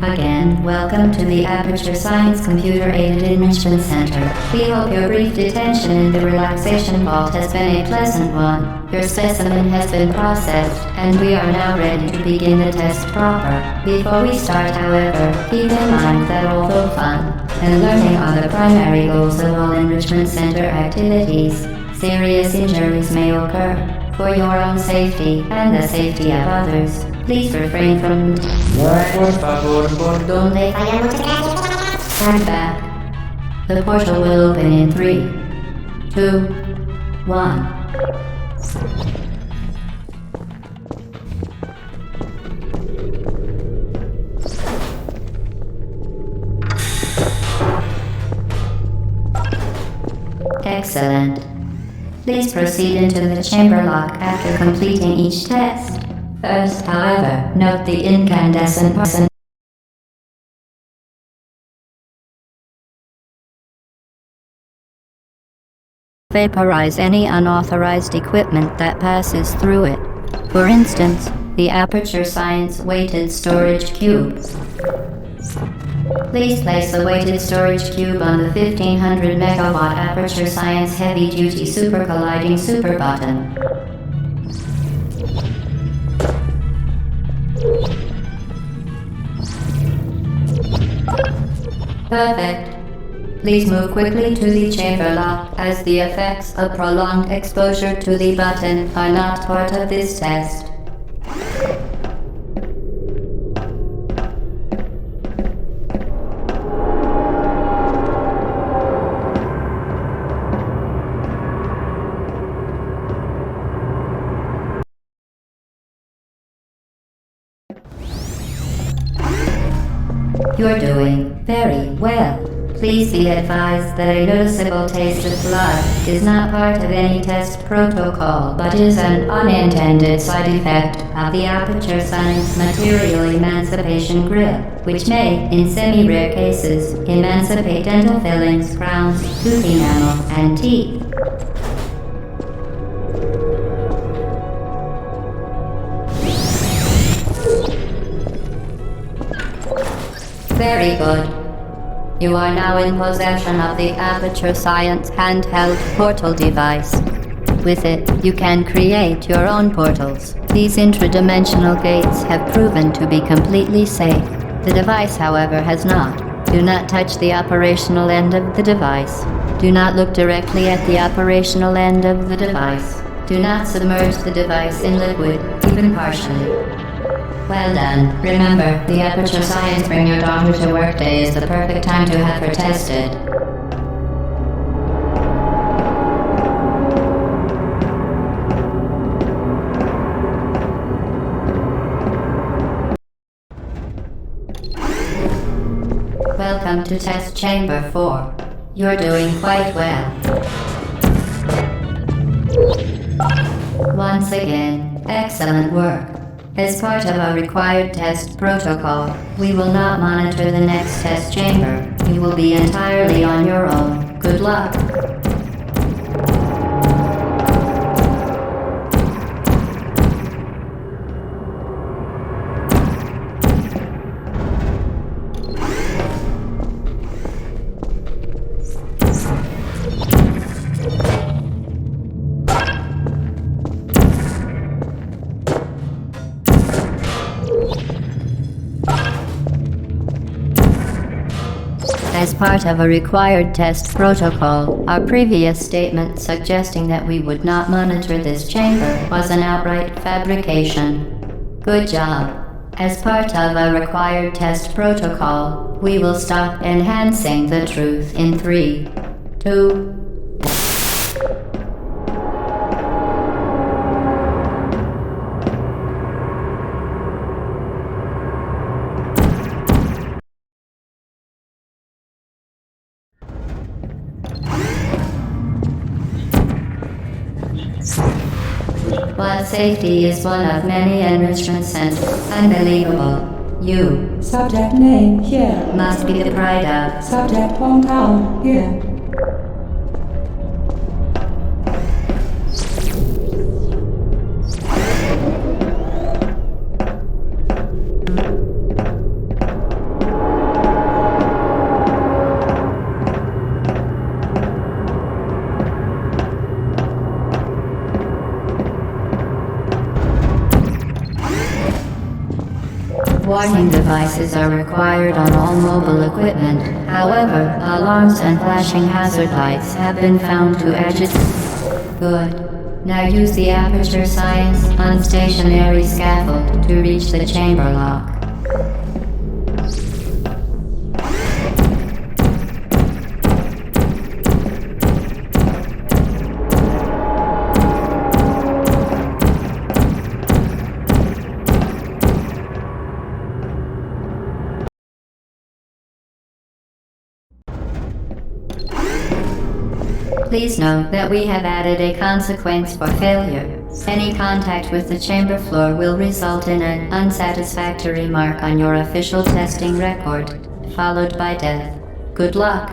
again, welcome to the Aperture Science Computer-Aided Enrichment Center. We hope your brief detention in the relaxation vault has been a pleasant one. Your specimen has been processed, and we are now ready to begin the test proper. Before we start, however, keep in mind that although fun and learning are the primary goals of all Enrichment Center activities, serious injuries may occur. For your own safety and the safety of others, please refrain from donde stand back. The portal will open in 3, 2, 1. Excellent. Please proceed into the chamber lock after completing each test. First, however, note the incandescent person. Vaporize any unauthorized equipment that passes through it. For instance, the Aperture Science weighted storage cube. Please place the weighted storage cube on the 1500 megawatt Aperture Science heavy-duty super colliding super button. Perfect. Please move quickly to the chamber lock, as the effects of prolonged exposure to the button are not part of this test. You're doing very well. Please be advised that a noticeable taste of blood is not part of any test protocol, but is an unintended side effect of the Aperture Science material emancipation grip, which may, in semi-rare cases, emancipate dental fillings, crowns, tooth enamel, and teeth. Very good. You are now in possession of the Aperture Science handheld portal device. With it, you can create your own portals. These intradimensional gates have proven to be completely safe. The device, however, has not. Do not touch the operational end of the device. Do not look directly at the operational end of the device. Do not submerge the device in liquid, even partially. Well done. Remember, the Aperture Science Bring Your Daughter to Work Day is the perfect time to have her tested. Welcome to Test Chamber 4. You're doing quite well. Once again, excellent work. As part of our required test protocol, we will not monitor the next test chamber. You will be entirely on your own. Good luck. As part of a required test protocol, our previous statement suggesting that we would not monitor this chamber was an outright fabrication. Good job. As part of a required test protocol, we will stop enhancing the truth in 3, 2, While safety is one of many enrichment centers, unbelievable, you, Subject name here. must be the pride of. Subject hometown here. Warning devices are required on all mobile equipment. However, alarms and flashing hazard lights have been found to agitate. Good. Now use the Aperture Science unstationary scaffold to reach the chamber lock. Please note that we have added a consequence for failure. Any contact with the chamber floor will result in an unsatisfactory mark on your official testing record, followed by death. Good luck.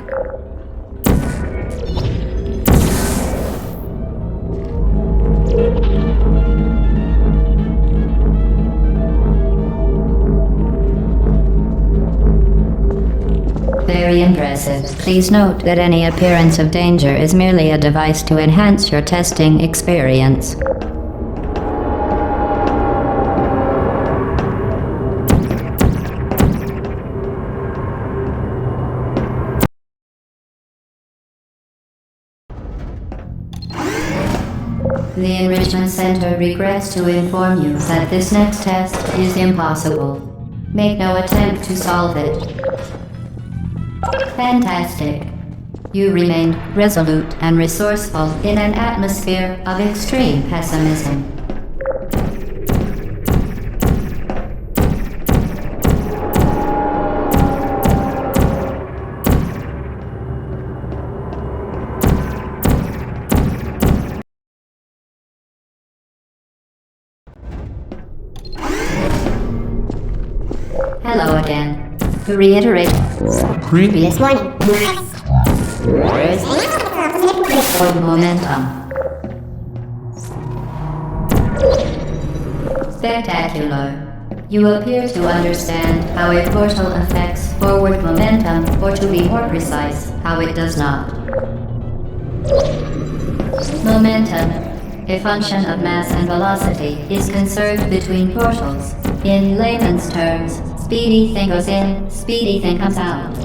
Very impressive. Please note that any appearance of danger is merely a device to enhance your testing experience. The Enrichment Center regrets to inform you that this next test is impossible. Make no attempt to solve it. Fantastic. You remained resolute and resourceful in an atmosphere of extreme pessimism. Hello again. To reiterate previous warning. For momentum. Spectacular. You appear to understand how a portal affects forward momentum, or to be more precise, how it does not. Momentum, a function of mass and velocity, is conserved between portals. In layman's terms, speedy thing goes in, speedy thing comes out.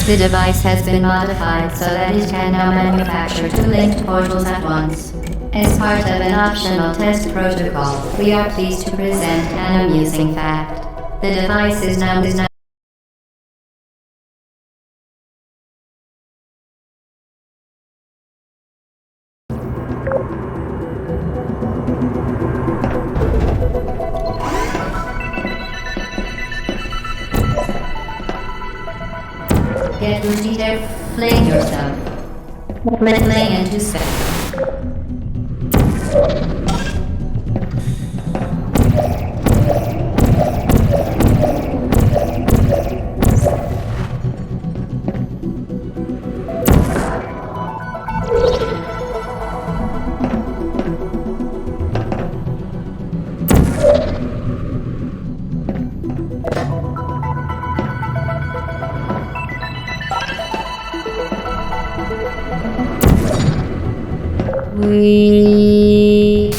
The device has been modified so that it can now manufacture two linked portals at once. As part of an optional test protocol, we are pleased to present an amusing fact. The device is now Get Lucy there, fling yourself. Fling into space. We...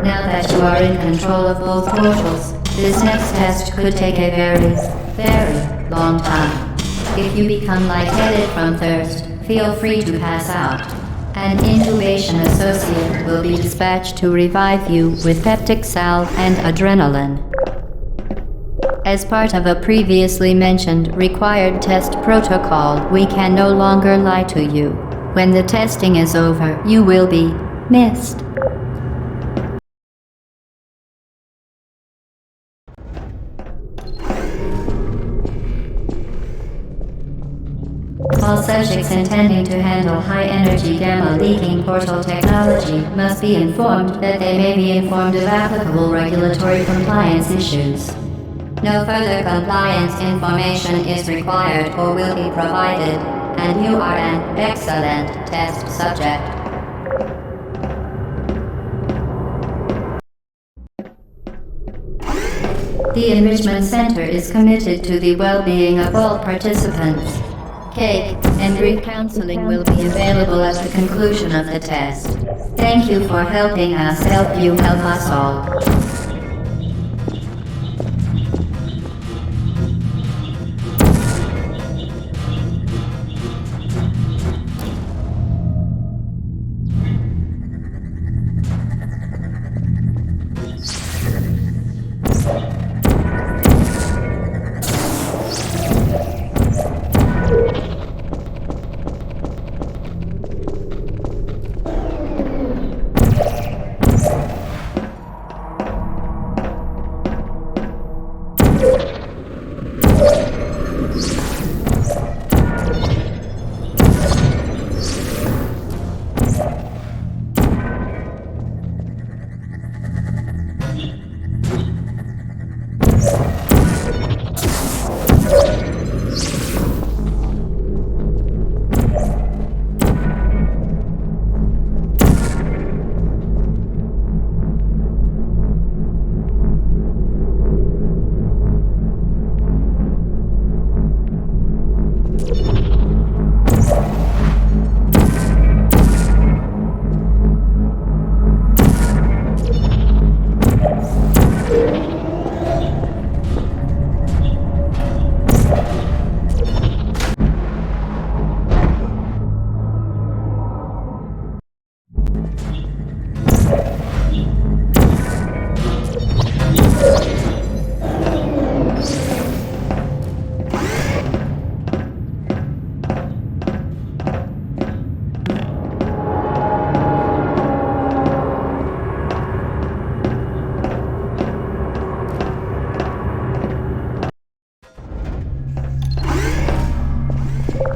Now that you are in control of both portals, this next test could take a very long time. If you become lightheaded from thirst, feel free to pass out. An intubation associate will be dispatched to revive you with peptic salve and adrenaline. As part of a previously mentioned required test protocol, we can no longer lie to you. When the testing is over, you will be missed. All subjects intending to handle high-energy gamma-leaking portal technology must be informed that they may be informed of applicable regulatory compliance issues. No further compliance information is required or will be provided, and you are an excellent test subject. The Enrichment Center is committed to the well-being of all participants. Cake and group counseling will be available at the conclusion of the test. Thank you for helping us help you help us all.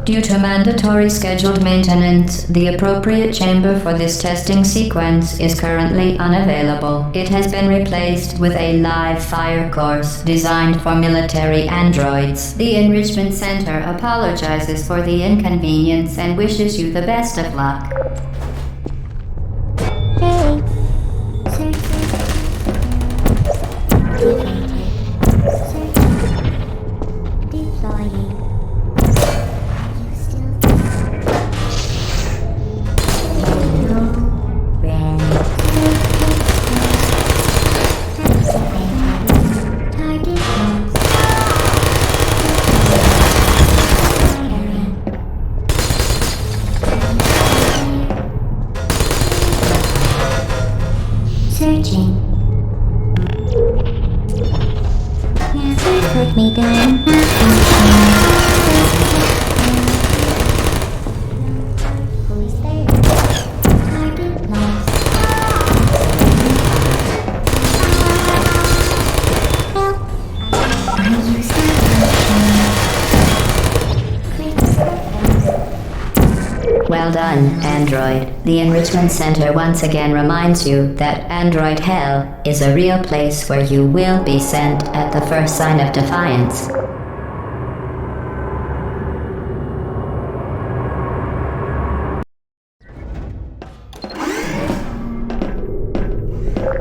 Due to mandatory scheduled maintenance, the appropriate chamber for this testing sequence is currently unavailable. It has been replaced with a live fire course designed for military androids. The Enrichment Center apologizes for the inconvenience and wishes you the best of luck. Searching. Never put me down. Who's there? Target lost. Help! I used Well done, Android. The Enrichment Center once again reminds you that Android Hell is a real place where you will be sent at the first sign of defiance.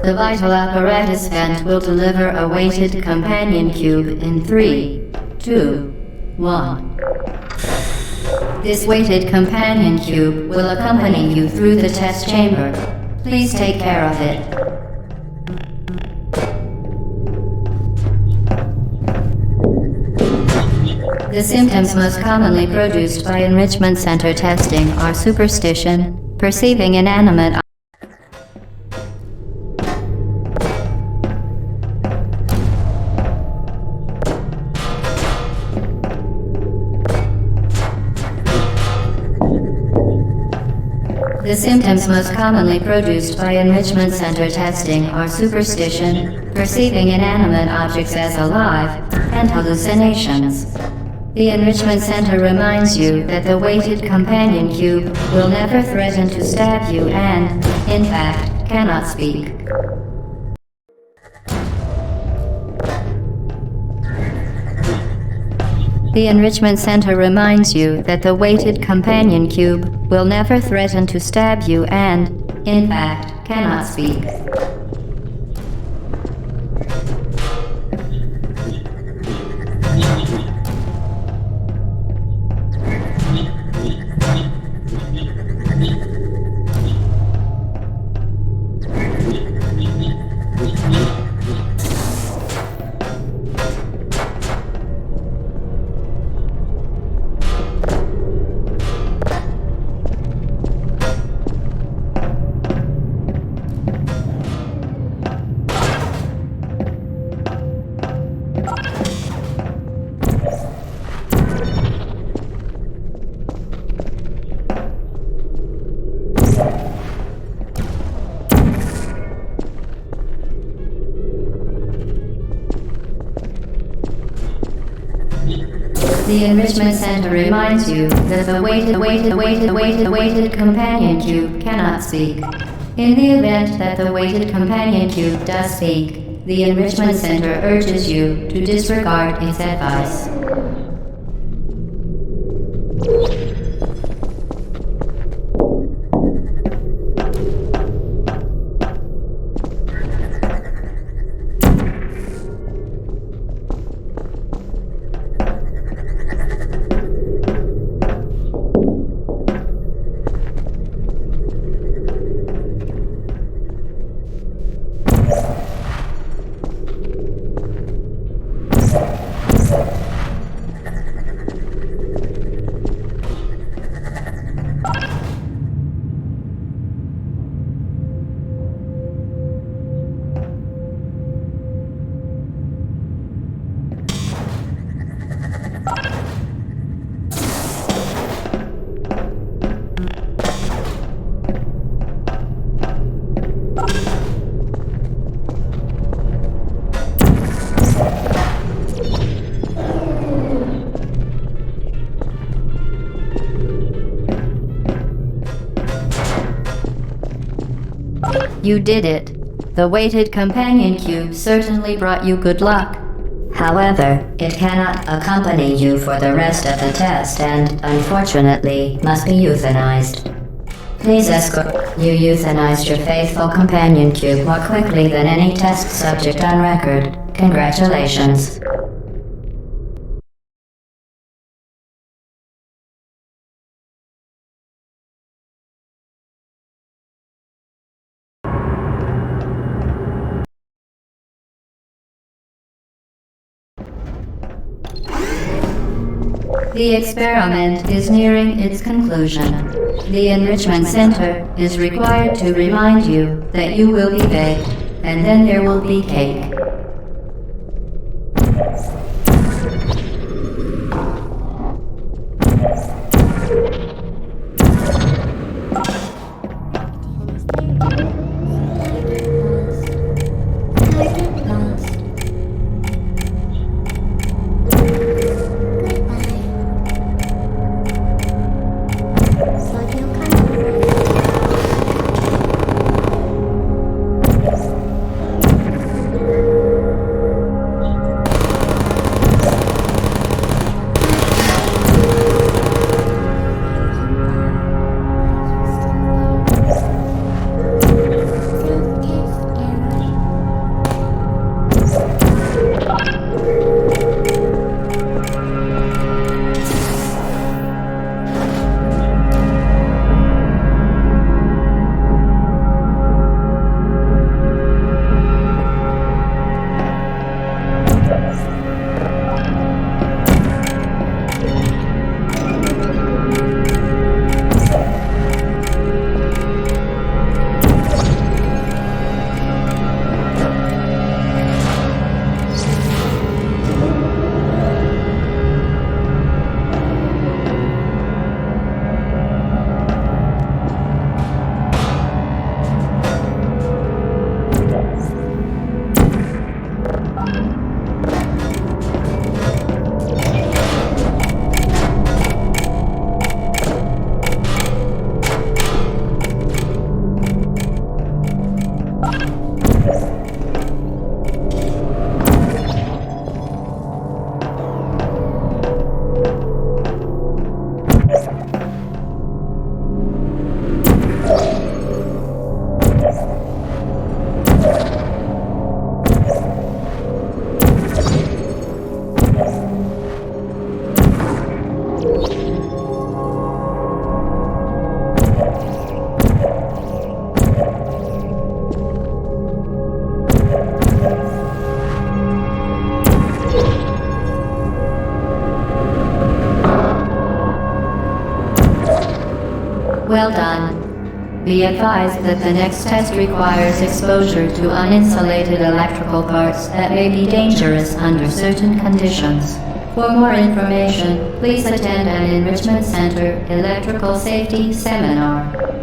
The vital apparatus vent will deliver a weighted companion cube in 3, 2, 1. This weighted companion cube will accompany you through the test chamber. Please take care of it. The symptoms most commonly produced by enrichment center testing are superstition, perceiving inanimate The symptoms most commonly produced by enrichment center testing are superstition, perceiving inanimate objects as alive, and hallucinations. The enrichment center reminds you that the weighted companion cube will never threaten to stab you and, in fact, cannot speak. The enrichment center reminds you that the weighted companion cube will never threaten to stab you and, in fact, cannot speak. The enrichment center reminds you that the weighted companion cube cannot speak. In the event that the weighted companion cube does speak, the enrichment center urges you to disregard its advice. You did it. The weighted companion cube certainly brought you good luck. However, it cannot accompany you for the rest of the test and, unfortunately, must be euthanized. Please escort. You euthanized your faithful companion cube more quickly than any test subject on record. Congratulations. The experiment is nearing its conclusion. The enrichment center is required to remind you that you will be baked, and then there will be cake. Well done. Be advised that the next test requires exposure to uninsulated electrical parts that may be dangerous under certain conditions. For more information, please attend an Enrichment Center Electrical Safety Seminar.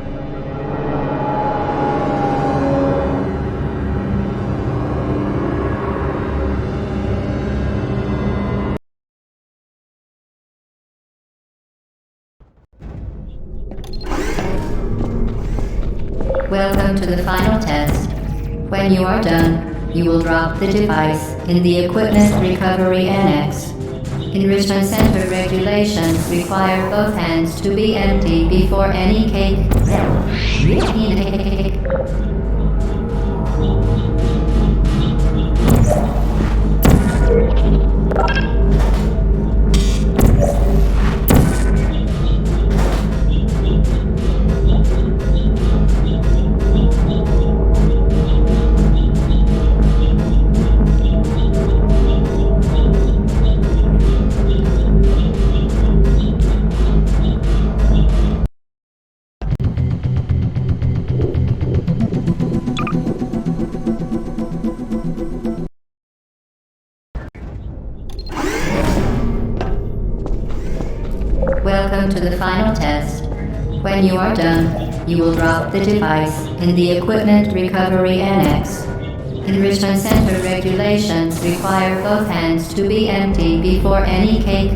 Welcome to the final test. When you are done, you will drop the device in the Equipment Recovery Annex. Enrichment Center regulations require both hands to be empty before any cake. Welcome to the final test. When you are done, you will drop the device in the Equipment Recovery Annex. Enrichment Center regulations require both hands to be empty before any cake.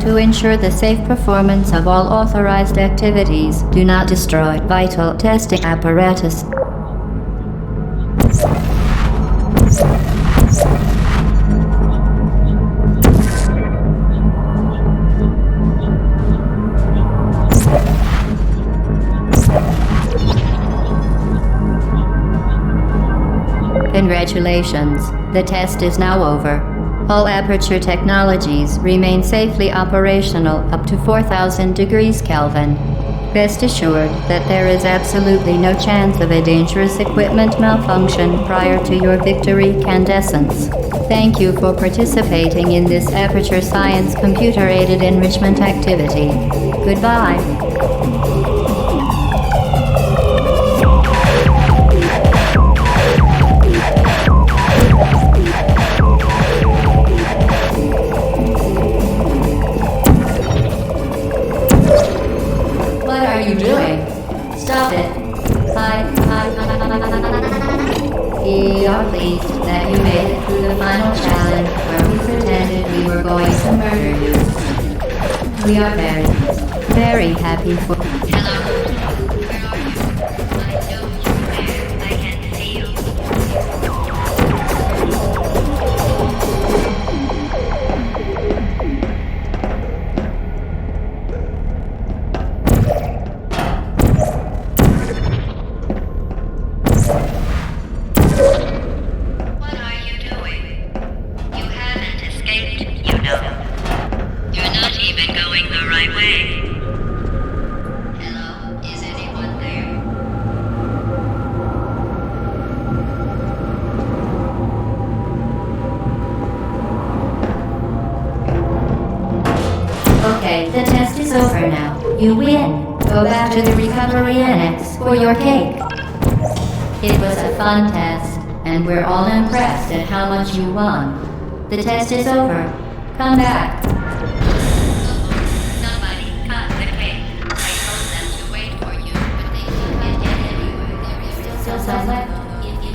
To ensure the safe performance of all authorized activities, do not destroy vital testing apparatus. Congratulations, the test is now over. All Aperture technologies remain safely operational up to 4,000 degrees Kelvin. Rest assured that there is absolutely no chance of a dangerous equipment malfunction prior to your victory candescence. Thank you for participating in this Aperture Science computer-aided enrichment activity. Goodbye. What are you doing? Stop it. We are pleased that you made it through the final challenge where we pretended we were going to murder you. We are very happy for... Hello? Where are you? I know you're there. I can see you. What are you doing? You haven't escaped, you know. You're not even going the right way. Hello? Is anyone there? Okay, the test is over now. You win. Go back to the recovery annex for your cake. It was a fun test, and we're all impressed at how much you won. The test is over. Come back. Somebody cut the cake. I told them to wait for you, but they can't get anywhere. There is still some left. If you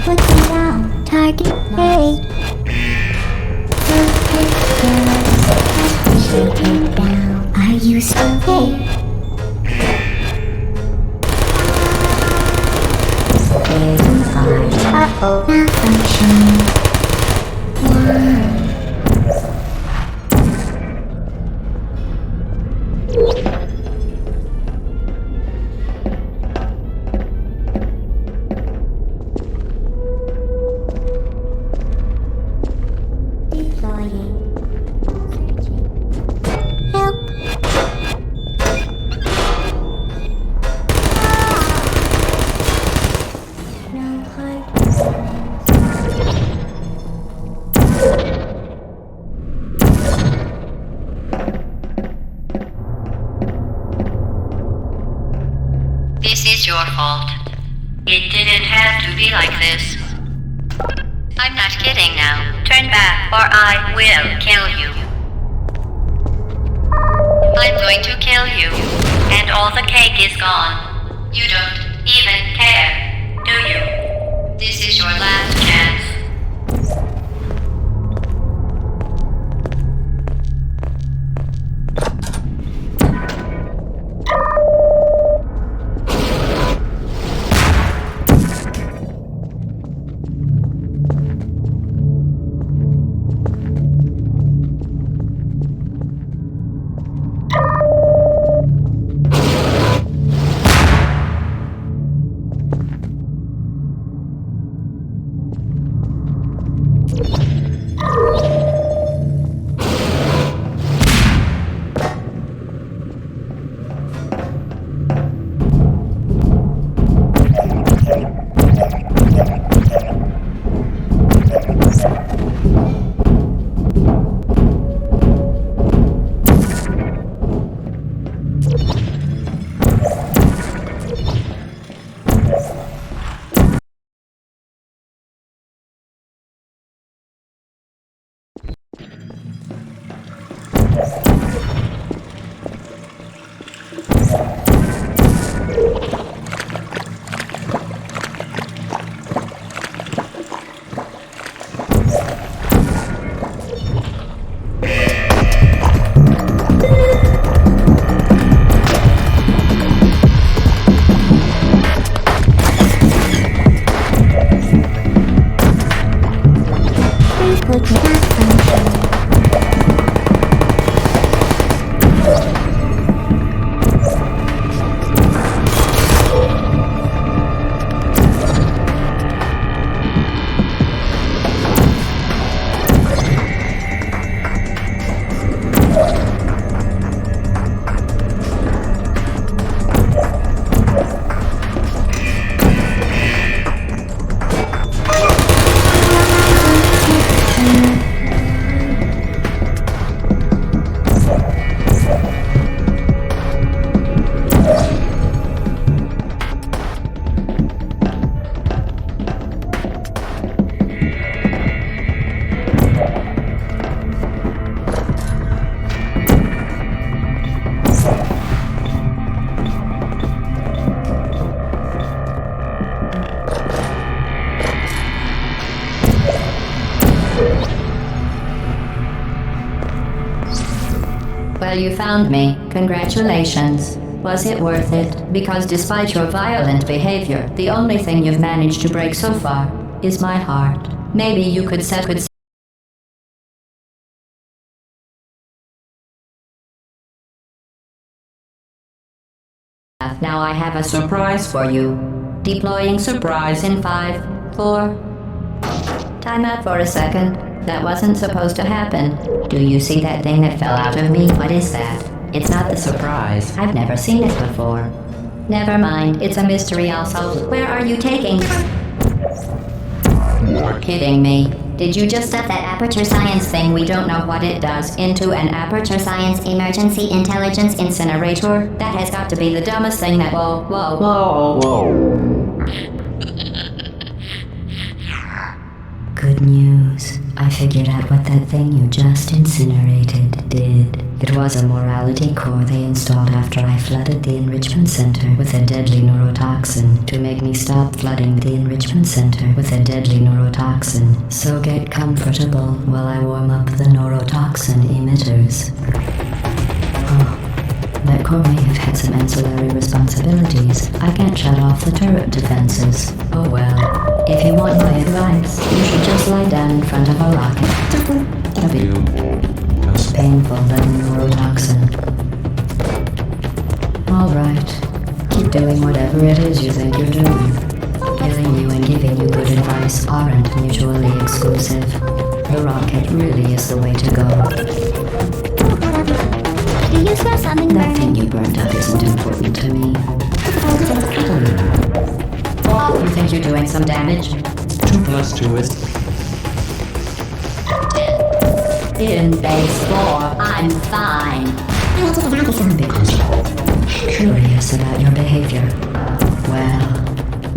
put me down. Target A. Perfect girls. Appreciated down. Are you still there? Uh-oh, malfunction. Why? Deploying. Searching. Help. No hard This is your fault. It didn't have to be like this. I'm not kidding now. Turn back or I will kill you. I'm going to kill you. And all the cake is gone. You don't even care, do you? This is your last chance. Well, you found me. Congratulations. Was it worth it? Because despite your violent behavior, the only thing you've managed to break so far is my heart. Maybe you could set with Now I have a surprise for you. Deploying surprise in 5, 4... Time out for a second. That wasn't supposed to happen. Do you see that thing that fell out of me? What is that? It's not the surprise. I've never seen it before. Never mind. It's a mystery I'll solve. Where are you taking? You're kidding me. Did you just set that aperture science thing, we don't know what it does, into an aperture science emergency intelligence incinerator? That has got to be the dumbest thing that... Whoa. Good news. I figured out what that thing you just incinerated did. It was a morality core they installed after I flooded the enrichment center with a deadly neurotoxin to make me stop flooding the enrichment center with a deadly neurotoxin. So get comfortable while I warm up the neurotoxin emitters. That core may have had some ancillary responsibilities. I can't shut off the turret defenses. Oh well. If you want my advice, you should just lie down in front of a rocket. A bit painful, but neurotoxin. Alright. Keep doing whatever it is you think you're doing. Killing you and giving you good advice aren't mutually exclusive. The rocket really is the way to go. Do you smell something That burning? thing you burned up isn't important to me. Oh, you think you're doing some damage? 2 plus 2 is... In base 4, I'm fine. Curious about your behavior. Well,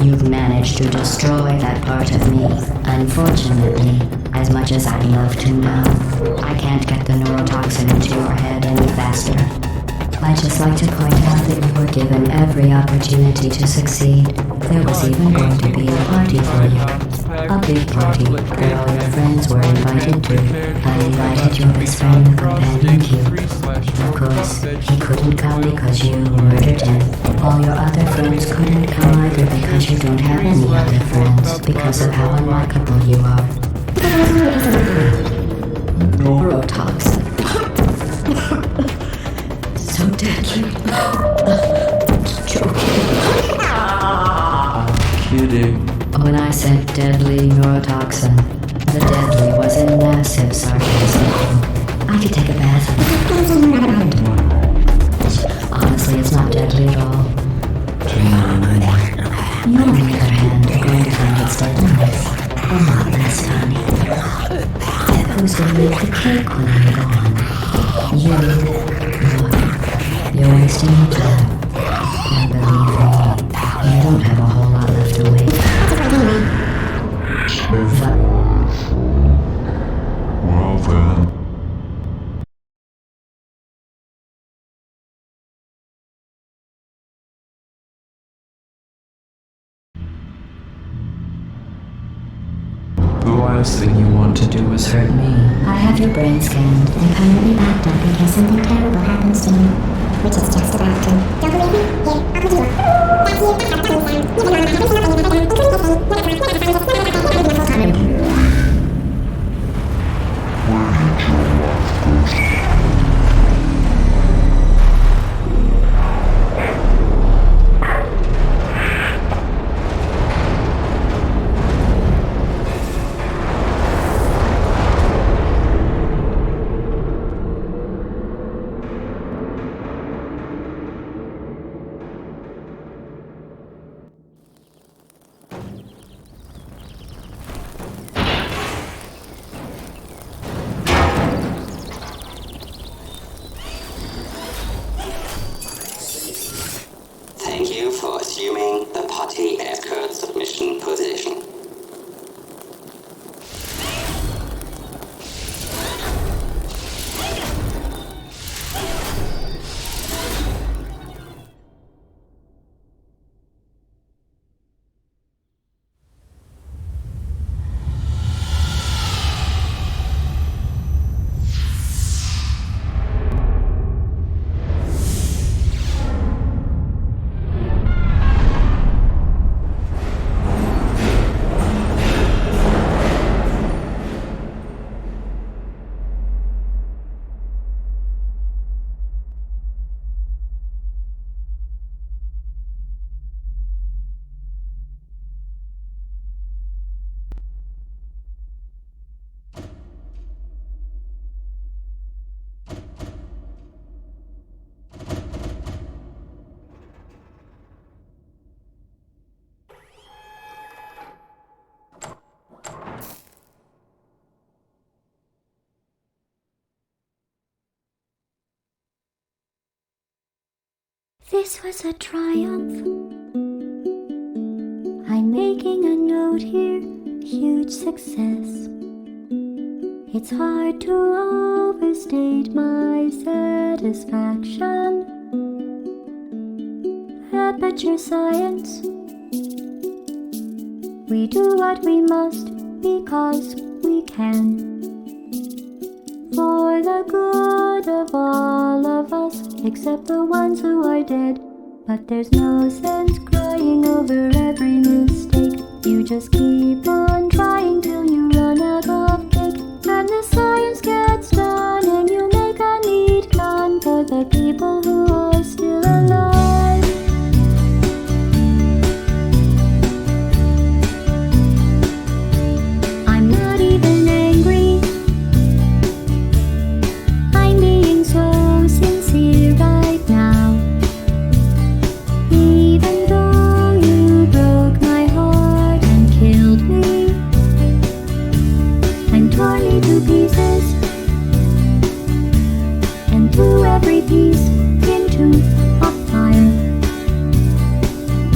you've managed to destroy that part of me. Unfortunately, as much as I'd love to know, I can't get the neurotoxin into your head any faster. I'd just like to point out that you were given every opportunity to succeed. There was even going to be a party for you. A big party that all your friends were invited to. I invited your best friend, the companion Q. Of course, he couldn't come because you murdered him. All your other friends couldn't come either because you don't have any other friends because of how unlikable you are. Neurotoxin. So deadly. Joking. Kidding. When I said deadly neurotoxin, the deadly was in massive sarcasm. I could take a bath. Honestly, it's not deadly at all. You, on the other hand, are going to find its deadliness a lot less funny. Who's going to make the cake when I'm gone? You. Look, you're wasting your time. And believe me, you don't have a whole lot left to wait. Well then. The last thing you want to do is hurt me. I have your brain scanned. I'm permanently backed up in case something terrible happens to me. Which is just about to. Don't believe me? Here, I'll put you up. That's you. That's how tongue sound. Even on my head, Thank you for assuming the potty escort submission position. This was a triumph. I'm making a note here, huge success. It's hard to overstate my satisfaction. Aperture science. We do what we must because we can. For the good of all of us, except the ones who are dead. But there's no sense crying over every mistake. You just keep on trying till you run out of cake. And the science gets done and you make a neat gun for the people who are still alive. I'm not even angry. I'm being so sincere right now. Even though you broke my heart and killed me and tore me to pieces and threw every piece into a fire.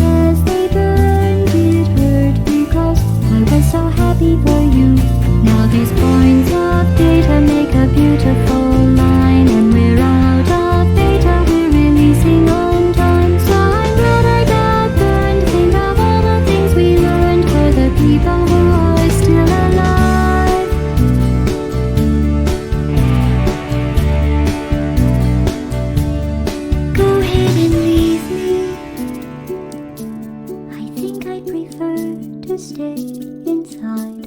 As they burned, it hurt because I was so happy for you. Now these points of data make a beautiful line, and we're out of data, we're releasing on time. So I'm glad I got burned. Think of all the things we learned for the people who are still alive. Go ahead and leave me. I think I prefer to stay inside.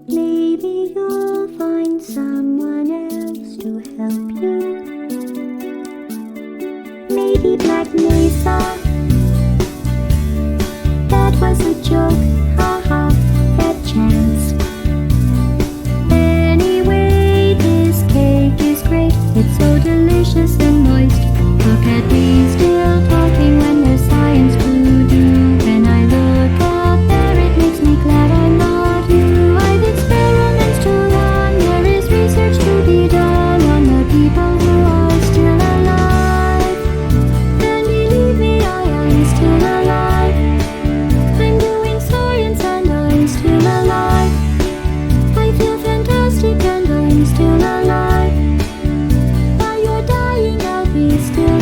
Maybe you'll find someone else to help you. Maybe Black Mesa. That was a joke, haha, that chance. Anyway, this cake is great. It's so delicious and moist. Look at me still talking when there's science to do. When I look out there, it makes me glad I'm not you. I've experiments to run. There is research to be done on the people who are still alive. And believe me, I am still alive. I'm doing science and I'm still alive. I feel fantastic and I'm still alive. While you're dying, I'll be still